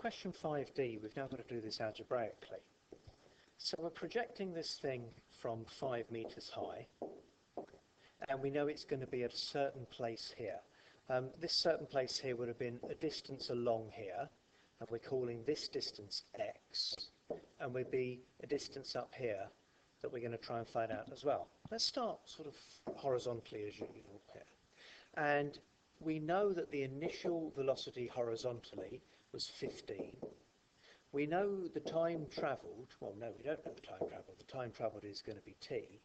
question 5d, we've now got to do this algebraically. So we're projecting this thing from 5 meters high, and we know it's going to be at a certain place here. This certain place here would have been a distance along here, and we're calling this distance x, and would be a distance up here that we're going to try and find out as well. Let's start sort of horizontally as usual here. And we know that the initial velocity horizontally was 15. We know the time travelled, well no, we don't know the time travelled. The time travelled is going to be t,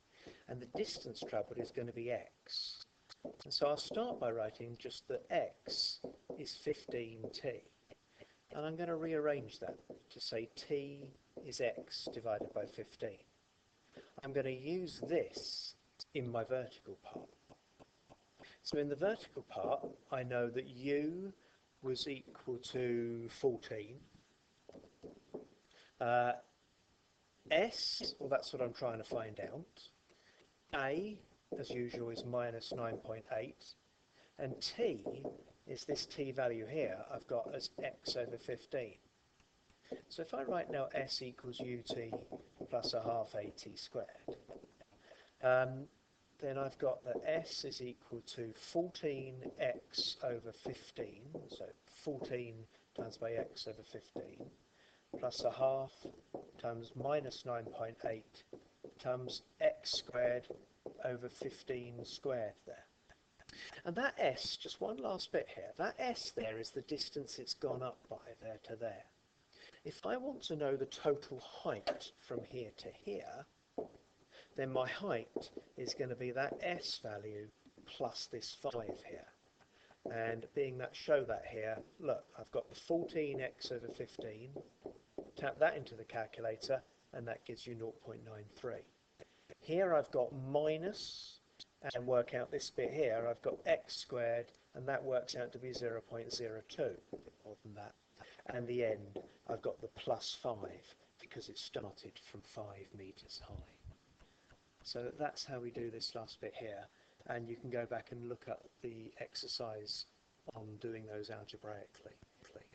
and the distance travelled is going to be x. And so I'll start by writing just that x is 15t. And I'm going to rearrange that to say t is x divided by 15. I'm going to use this in my vertical part. So in the vertical part, I know that u was equal to 14. S, well that's what I'm trying to find out. A, as usual, is minus 9.8. And t is this t value here I've got as x over 15. So if I write now s equals ut plus a half at squared, then I've got that s is equal to 14x over 15, so 14 times by x over 15, plus a half times minus 9.8 times x squared over 15 squared there. And that s, just one last bit here, that s there is the distance it's gone up by there to there. If I want to know the total height from here to here, then my height is going to be that s value plus this 5 here. And being that show that here, look, I've got the 14x over 15, tap that into the calculator, and that gives you 0.93. Here I've got minus, and work out this bit here, I've got x squared, and that works out to be 0.02, a bit more than that. And the end, I've got the plus 5, because it started from 5 meters high. So that's how we do this last bit here, and you can go back and look up the exercise on doing those algebraically.